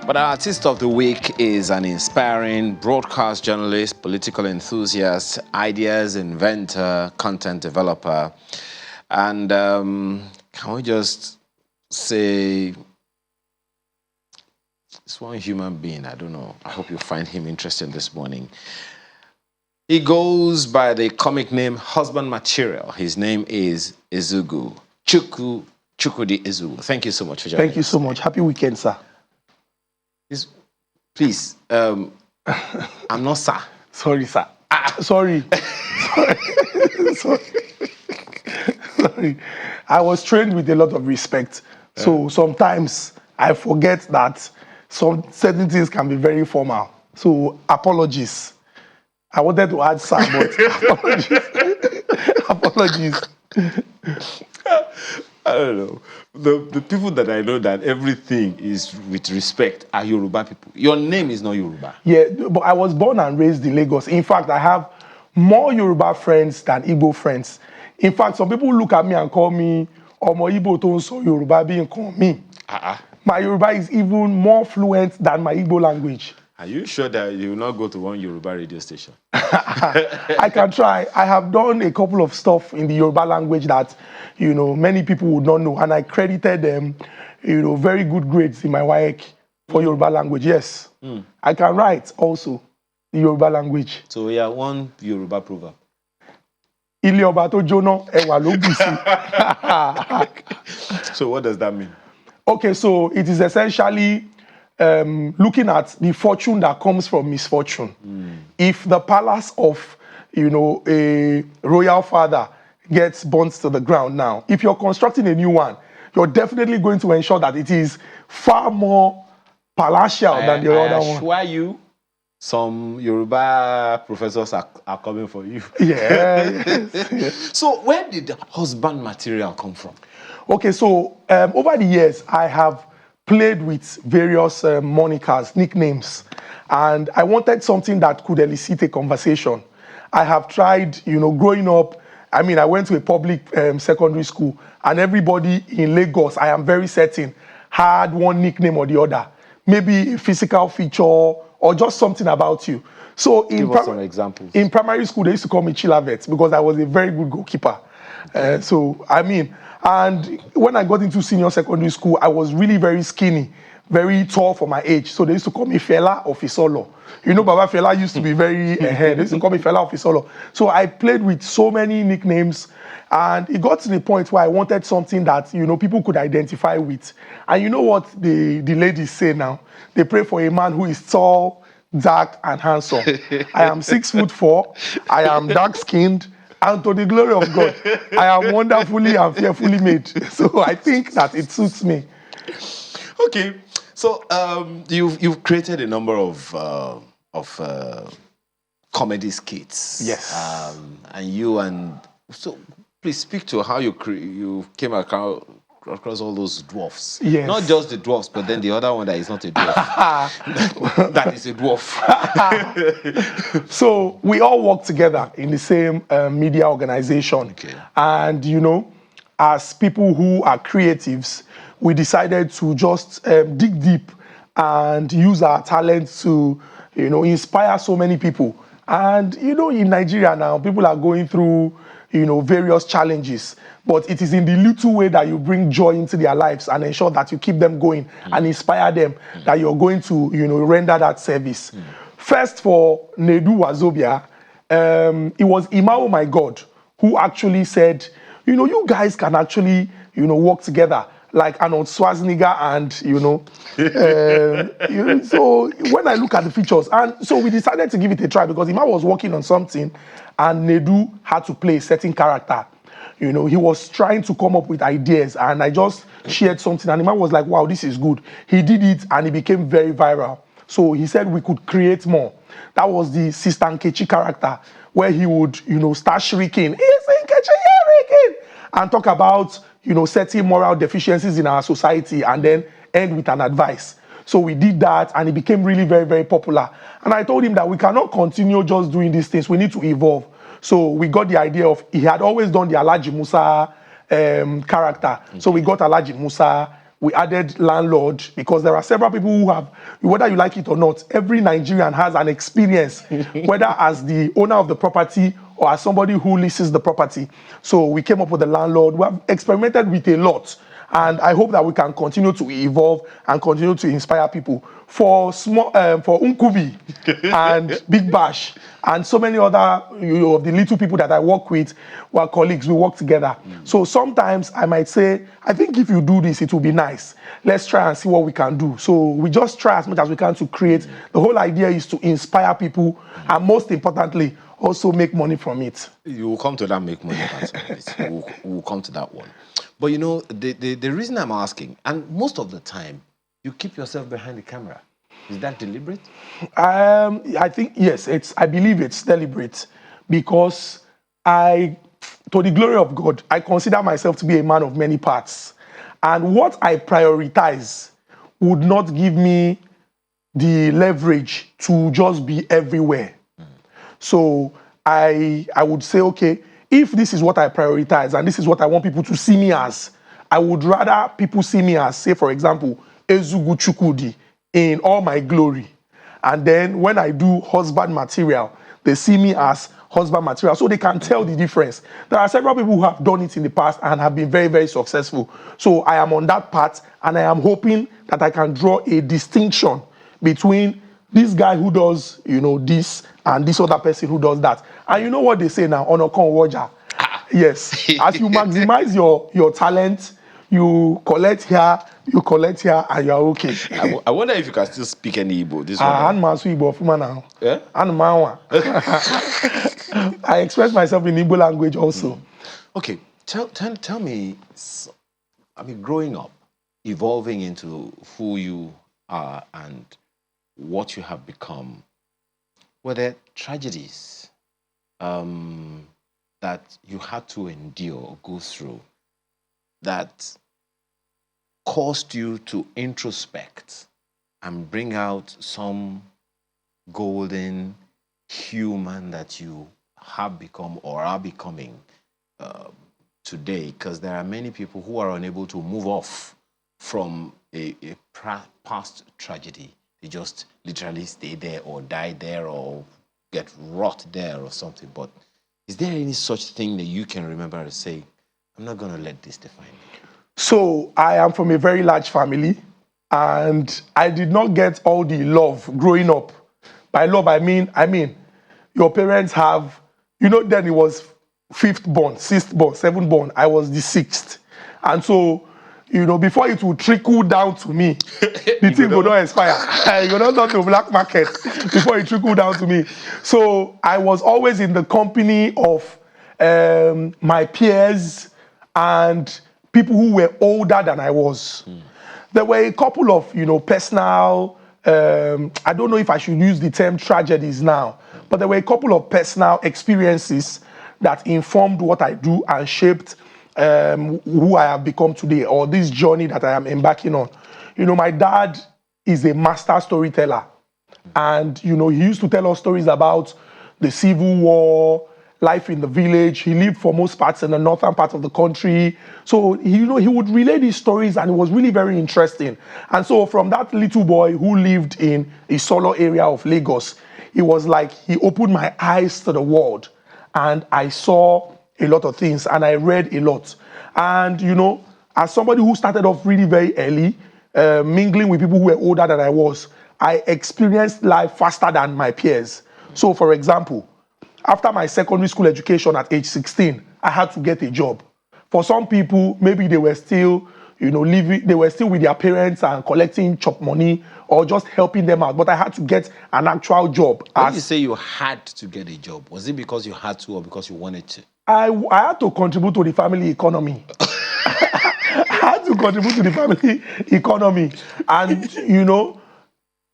But our artist of the week is an inspiring broadcast journalist, political enthusiast, ideas inventor, content developer. And can we just say, it's one human being, I don't know. I hope you find him interesting this morning. He goes by the comic name Husband Material. His name is Ezugu. Chukwudi Ezugu. Thank you so much for joining us. Thank you so much. Happy weekend, sir. Please, I'm not sir. Sorry, sir. Sorry. Sorry. I was trained with a lot of respect. So sometimes I forget that some certain things can be very formal. So apologies. I wanted to add sir, but apologies. I don't know. The people that I know that everything is with respect are Yoruba people. Your name is not Yoruba. Yeah, but I was born and raised in Lagos. In fact, I have more Yoruba friends than Igbo friends. In fact, some people look at me and call me Omo Igbo to so Yoruba being call me. My Yoruba is even more fluent than my Igbo language. Are you sure that you will not go to one Yoruba radio station? I can try. I have done a couple of stuff in the Yoruba language that, many people would not know. And I credited them, very good grades in my WAEC for Yoruba language. Yes. I can write also the Yoruba language. So we are one Yoruba proverb. Ile ọba tó jóná, ẹwà ló bù sí. So what does that mean? Okay, so it is essentially looking at the fortune that comes from misfortune. If the palace of, a royal father gets burnt to the ground now, if you're constructing a new one, you're definitely going to ensure that it is far more palatial than the other one. I assure you, some Yoruba professors are coming for you. Yeah. Yes. So where did the husband material come from? Okay, so over the years, I have played with various monikers, nicknames, and I wanted something that could elicit a conversation. I have tried, growing up, I went to a public secondary school, and everybody in Lagos, I am very certain, had one nickname or the other. Maybe a physical feature or just something about you. So Give us some examples. In primary school, they used to call me Chilavet because I was a very good goalkeeper. And when I got into senior secondary school, I was really very skinny, very tall for my age. So they used to call me Fela Ofisolo. Baba Fela used to be very they used to call me Fela Ofisolo. So I played with so many nicknames, and it got to the point where I wanted something that, people could identify with. And you know what the ladies say now? They pray for a man who is tall, dark, and handsome. I am 6'4". I am dark-skinned. And to the glory of God, I am wonderfully and fearfully made. So I think that it suits me. Okay, so you've created a number of comedy skits. Yes. So please speak to how you came across all those dwarfs. Yes. Not just the dwarfs, but then the other one that is not a dwarf. That is a dwarf. So we all work together in the same media organization. Okay. And, as people who are creatives, we decided to just dig deep and use our talents to, inspire so many people. And, in Nigeria now, people are going through, various challenges. But it is in the little way that you bring joy into their lives and ensure that you keep them going and inspire them that you're going to, render that service. First, for Nedu Wazobia, it was Imao My God who actually said, you guys can actually, work together like Arnold Schwarzenegger and, so when I look at the features, and so we decided to give it a try because Imao was working on something and Nedu had to play a certain character. He was trying to come up with ideas, and I just shared something, and Imam was like, wow, this is good. He did it, and it became very viral. So he said we could create more. That was the Sister Nkechi character, where he would, start shrieking, "It's Nkechi, shrieking!" and talk about, certain moral deficiencies in our society, and then end with an advice. So we did that, and it became really very, very popular. And I told him that we cannot continue just doing these things. We need to evolve. So we got the idea of, he had always done the Alhaji Musa character. Okay. So we got Alhaji Musa, we added landlord because there are several people who have, whether you like it or not, every Nigerian has an experience, whether as the owner of the property or as somebody who leases the property. So we came up with the landlord. We have experimented with a lot. And I hope that we can continue to evolve and continue to inspire people. For Unkubi and Big Bash and so many other of the little people that I work with, who are colleagues, we work together. So sometimes I might say, I think if you do this, it will be nice. Let's try and see what we can do. So we just try as much as we can to create. The whole idea is to inspire people and most importantly, also make money from it. You will come to that make money part. We'll come to that one. But you know, the reason I'm asking, and most of the time, you keep yourself behind the camera. Is that deliberate? I think, yes, I believe it's deliberate because to the glory of God, I consider myself to be a man of many parts. And what I prioritize would not give me the leverage to just be everywhere. So I would say, okay, if this is what I prioritize and this is what I want people to see me as, I would rather people see me as, say, for example, Ezugu Chukudi in all my glory. And then when I do husband material, they see me as husband material so they can tell the difference. There are several people who have done it in the past and have been very, very successful. So I am on that path and I am hoping that I can draw a distinction between this guy who does, this and this other person who does that. And you know what they say now, Onokon Waja. Yes, as you maximize your talent, you collect here, and you're okay. I wonder if you can still speak any Igbo. This one. Igbo now. Yeah? I express myself in Igbo language also. Okay, tell me, growing up, evolving into who you are and what you have become, were there tragedies that you had to endure or go through that caused you to introspect and bring out some golden human that you have become or are becoming today? Because there are many people who are unable to move off from a past tragedy. They just literally stay there or die there or get rot there or something. But is there any such thing that you can remember and say, I'm not going to let this define me? So I am from a very large family and I did not get all the love growing up. By love, I mean, your parents have, then it was fifth born, sixth born, seventh born. I was the sixth. And so, before it would trickle down to me, the thing would not expire. You don't turn to black market before it trickled down to me. So I was always in the company of my peers and people who were older than I was. There were a couple of, personal, I don't know if I should use the term tragedies now, but there were a couple of personal experiences that informed what I do and shaped who I have become today, or this journey that I am embarking on. My dad is a master storyteller. And, he used to tell us stories about the Civil War, life in the village. He lived for most parts in the northern part of the country. So, he would relay these stories and it was really very interesting. And so from that little boy who lived in a solo area of Lagos, it was like he opened my eyes to the world and I saw a lot of things and I read a lot. And, as somebody who started off really very early, mingling with people who were older than I was, I experienced life faster than my peers. So, for example, after my secondary school education at age 16, I had to get a job. For some people, maybe they were still, living, they were still with their parents and collecting chop money or just helping them out. But I had to get an actual job. When you say you had to get a job, was it because you had to or because you wanted to? I had to contribute to the family economy. I had to contribute to the family economy. And,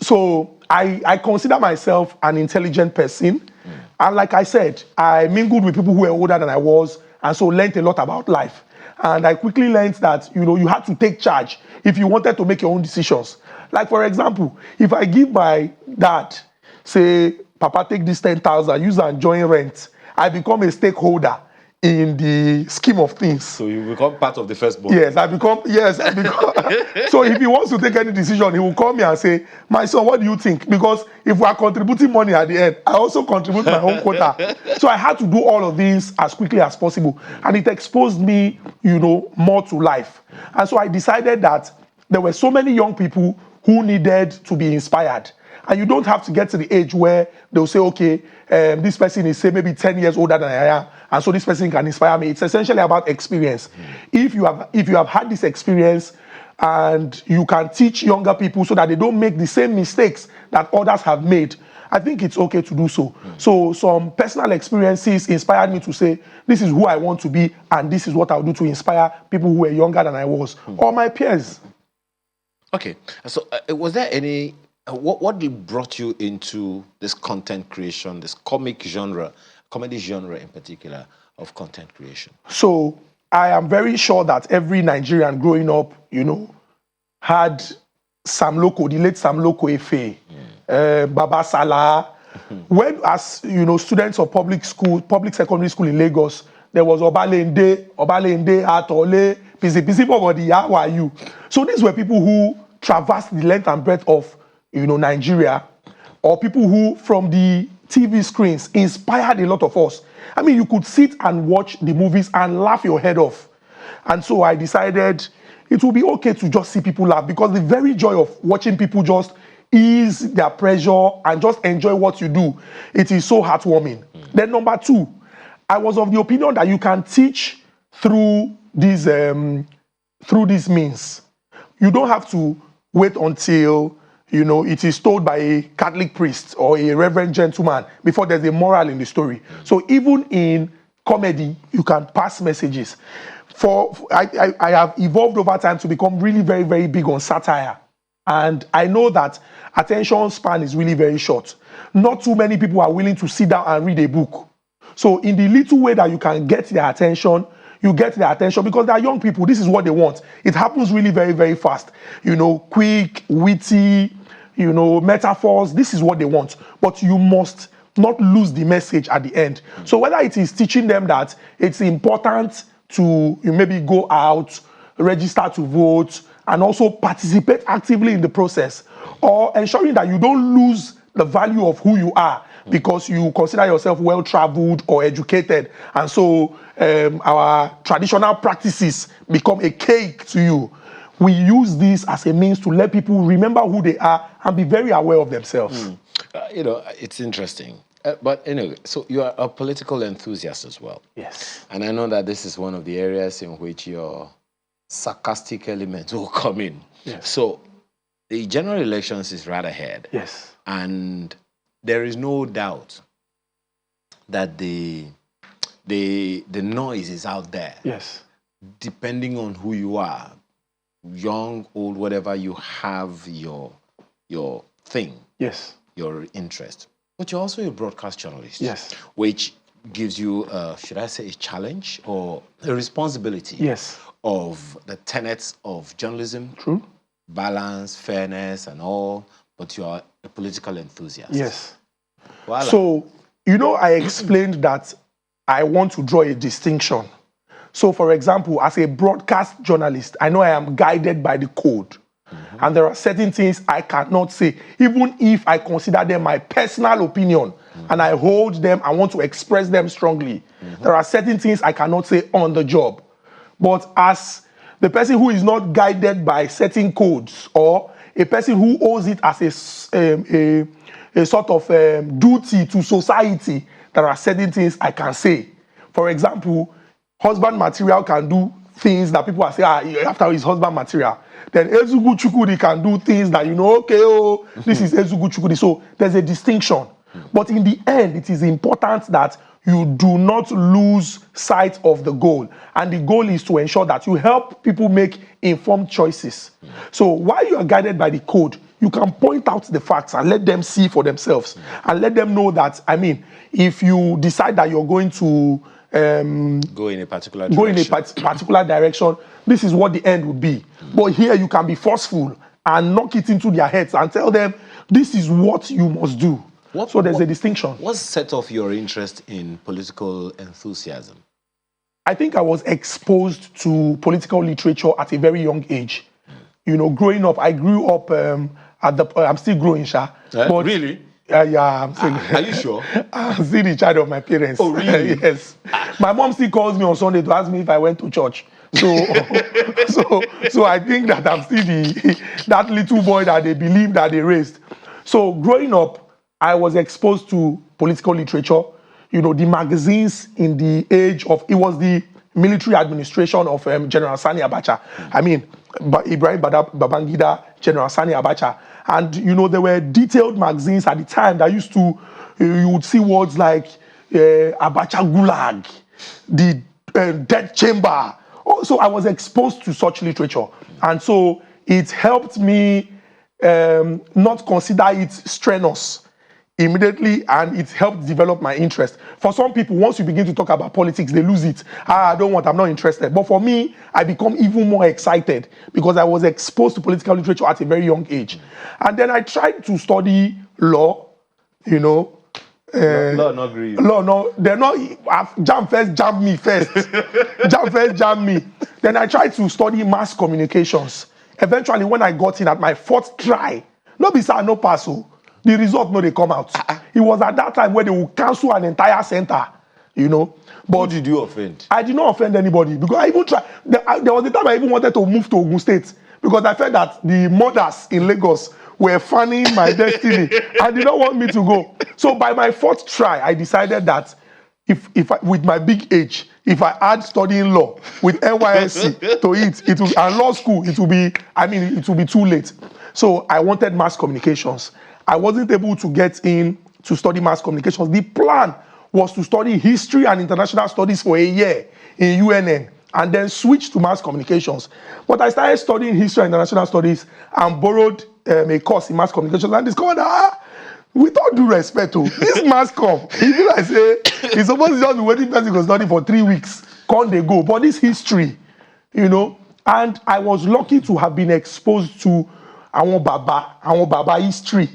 so I consider myself an intelligent person. And like I said, I mingled with people who were older than I was, and so learned a lot about life. And I quickly learned that, you had to take charge if you wanted to make your own decisions. Like, for example, if I give my dad, say, Papa, take this 10,000, use and join rent, I become a stakeholder in the scheme of things. So you become part of the firstborn. Yes, I become. So if he wants to take any decision, he will call me and say, "My son, what do you think?" Because if we are contributing money at the end, I also contribute my own quota. So I had to do all of these as quickly as possible, and it exposed me, more to life. And so I decided that there were so many young people who needed to be inspired. And you don't have to get to the age where they'll say, okay, this person is, say, maybe 10 years older than I am, and so this person can inspire me. It's essentially about experience. If you have had this experience and you can teach younger people so that they don't make the same mistakes that others have made, I think it's okay to do so. So some personal experiences inspired me to say, this is who I want to be, and this is what I'll do to inspire people who are younger than I was, or my peers. Okay. So was there any... What brought you into this content creation, this comedy genre in particular, of content creation? So I am very sure that every Nigerian growing up, had Sam Loco, the late Sam Loco Efe, Baba Salah. When, as students of public secondary school in Lagos, there was Obalende, Atole, Pisi Bobodi, how are you? So these were people who traversed the length and breadth of Nigeria, or people who from the TV screens inspired a lot of us. I mean, you could sit and watch the movies and laugh your head off. And so I decided it would be okay to just see people laugh, because the very joy of watching people just ease their pressure and just enjoy what you do, it is so heartwarming. Then number two, I was of the opinion that you can teach through these means. You don't have to wait until it is told by a Catholic priest or a reverend gentleman before there's a moral in the story. So even in comedy, you can pass messages. I have evolved over time to become really very, very big on satire. And I know that attention span is really very short. Not too many people are willing to sit down and read a book. So in the little way that you can get their attention, you get their attention, because they are young people. This is what they want. It happens really very, very fast. Quick, witty, metaphors. This is what they want. But you must not lose the message at the end. So whether it is teaching them that it's important to maybe go out, register to vote, and also participate actively in the process, or ensuring that you don't lose the value of who you are because you consider yourself well-traveled or educated, and so our traditional practices become a cake to you. We use this as a means to let people remember who they are and be very aware of themselves. It's interesting. But anyway, so you are a political enthusiast as well. Yes. And I know that this is one of the areas in which your sarcastic element will come in. Yes. So the general elections is right ahead. Yes. And there is no doubt that the noise is out there. Yes. Depending on who you are, young, old, whatever, you have your thing. Yes. Your interest. But you're also a broadcast journalist. Yes. Which gives you, should I say, a challenge or a responsibility. Yes. Of the tenets of journalism. True. Balance, fairness, and all. But you are a political enthusiast. Yes. Voila. So, I explained that I want to draw a distinction. So, for example, as a broadcast journalist, I know I am guided by the code. Mm-hmm. And there are certain things I cannot say, even if I consider them my personal opinion, and I hold them, I want to express them strongly. Mm-hmm. There are certain things I cannot say on the job. But as the person who is not guided by certain codes, or a person who owes it as a sort of duty to society, there are certain things I can say. For example, husband material can do things that people are saying, after his husband material. Then Ezugu Chukudi can do things that, this is Ezugu Chukudi. So there's a distinction. But in the end, it is important that you do not lose sight of the goal. And the goal is to ensure that you help people make informed choices. So while you are guided by the code, you can point out the facts and let them see for themselves. And let them know that, if you decide that you're going to go in a particular direction, this is what the end would be. But here you can be forceful and knock it into their heads and tell them, this is what you must do. So there's a distinction. What set off your interest in political enthusiasm? I think I was exposed to political literature at a very young age. You know, growing up, I grew up at the. I'm still growing, Sha. But, really? Yeah, I'm still. Are you sure? I'm still the child of my parents. Oh, really? Yes. My mom still calls me on Sunday to ask me if I went to church. So, so I think that I'm still that little boy that they believe that they raised. So growing up, I was exposed to political literature. You know, the magazines in the age of, it was the military administration of General Sani Abacha. I mean, Ibrahim Babangida, General Sani Abacha. And, you know, there were detailed magazines at the time that used to, you would see words like Abacha Gulag, the death chamber. So I was exposed to such literature. And so it helped me not consider it strenuous immediately, and it helped develop my interest. For some people, once you begin to talk about politics, they lose it. I'm not interested. But for me, I become even more excited because I was exposed to political literature at a very young age. And then I tried to study law, you know. Law not agree. Law, no, they're not. Jam first, jam me first. Jam first, jam me. Then I tried to study mass communications. Eventually, when I got in at my fourth try, no be say no pass, the result no they come out. It was at that time where they would cancel an entire center, you know. But who did you offend? I did not offend anybody because I even tried. There was a time I even wanted to move to Ogun State because I felt that the mothers in Lagos were fanning my destiny and did not want me to go. So by my fourth try, I decided that if I, with my big age, if I add studying law with NYSC to it will, and law school, it will be too late. So I wanted mass communications. I wasn't able to get in to study mass communications. The plan was to study history and international studies for a year in UNN and then switch to mass communications. But I started studying history and international studies and borrowed a course in mass communications and discovered that, with all due respect, this mass com, if you like say, it's supposed to just be waiting person to study for 3 weeks, can't they go? But this history, you know, and I was lucky to have been exposed to our Baba history.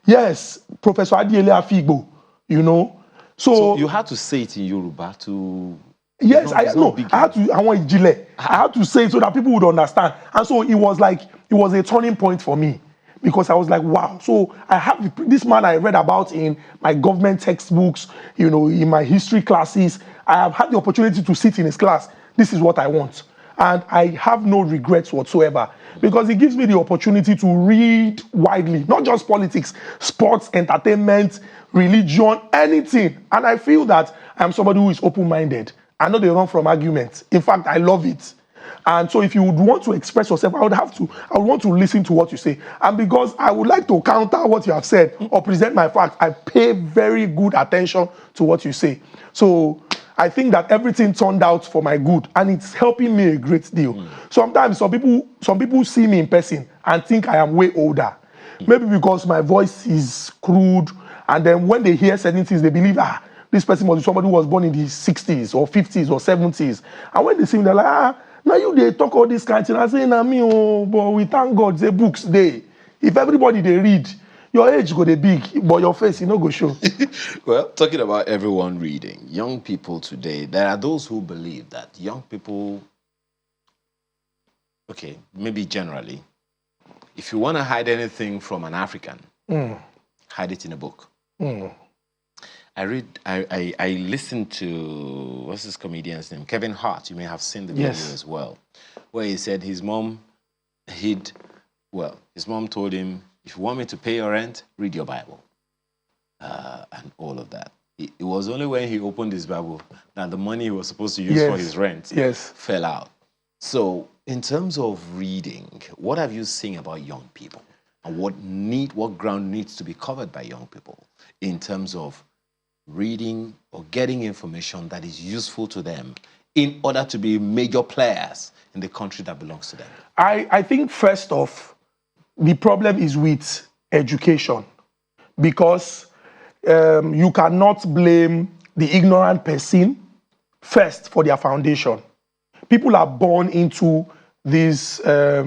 Yes, Professor Adiele Afigbo, you know. So you had to say it in Yoruba to. Yes, I had to say it so that people would understand. And so it was a turning point for me because I was like, wow. So I have this man I read about in my government textbooks, you know, in my history classes. I have had the opportunity to sit in his class. This is what I want. And I have no regrets whatsoever because it gives me the opportunity to read widely, not just politics, sports, entertainment, religion, anything. And I feel that I'm somebody who is open-minded. I know they run from arguments. In fact, I love it. And so if you would want to express yourself, I would want to listen to what you say. And because I would like to counter what you have said or present my facts, I pay very good attention to what you say. So I think that everything turned out for my good and it's helping me a great deal. Sometimes some people see me in person and think I am way older. Maybe because my voice is crude, and then when they hear certain things, they believe, this person must be somebody who was born in the 60s or 50s or 70s. And when they see me, they're like, now they talk all this kind of thing. I say, me, but we thank God, the books they. If everybody they read, your age go they big, but your face, go show. Well, talking about everyone reading, young people today, there are those who believe that young people, okay, maybe generally, if you want to hide anything from an African, hide it in a book. I listened to, what's this comedian's name? Kevin Hart. You may have seen the video as well, where he said his mom told him, if you want me to pay your rent, read your Bible. And all of that. It was only when he opened his Bible that the money he was supposed to use for his rent fell out. So in terms of reading, what have you seen about young people? And what ground needs to be covered by young people in terms of reading or getting information that is useful to them in order to be major players in the country that belongs to them? I think first off, the problem is with education because you cannot blame the ignorant person first for their foundation. People are born into these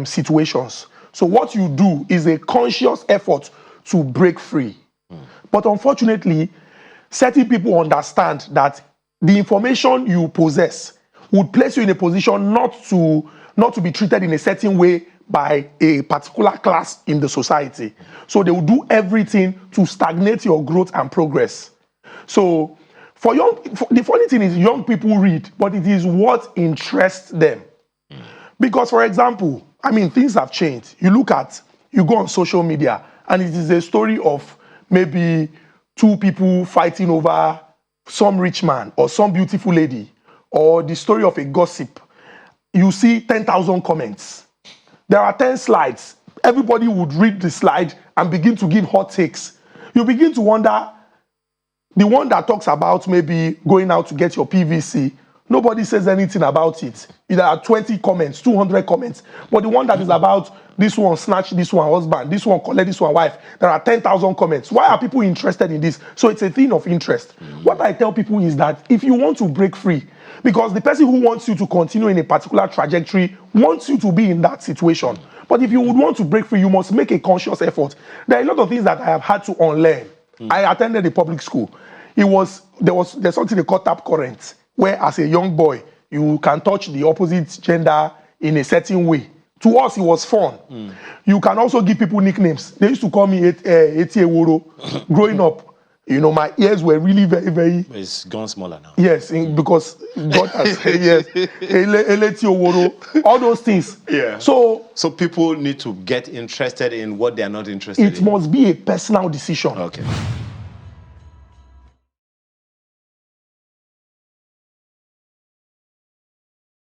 situations. So what you do is a conscious effort to break free. But unfortunately, certain people understand that the information you possess would place you in a position not to be treated in a certain way by a particular class in the society. So they will do everything to stagnate your growth and progress. So the funny thing is young people read, but it is what interests them. Because, for example, I mean, things have changed. You go on social media, and it is a story of maybe two people fighting over some rich man or some beautiful lady, or the story of a gossip. You see 10,000 comments. There are 10 slides. Everybody would read the slide and begin to give hot takes. You begin to wonder, the one that talks about maybe going out to get your PVC, nobody says anything about it. There are 20 comments, 200 comments. But the one that is about this one snatch this one husband, this one collect this one wife, there are 10,000 comments. Why are people interested in this? So it's a thing of interest. What I tell people is that if you want to break free, because the person who wants you to continue in a particular trajectory wants you to be in that situation. But if you would want to break free, you must make a conscious effort. There are a lot of things that I have had to unlearn. I attended a public school. There's something they call tap current, where as a young boy, you can touch the opposite gender in a certain way. To us, it was fun. You can also give people nicknames. They used to call me Eti Eworo. Growing up, you know, my ears were really very, very... It's gone smaller now. Yes, because God has... yes. Eleti Eworo. All those things. Yeah. So people need to get interested in what they are not interested in. It must be a personal decision. Okay.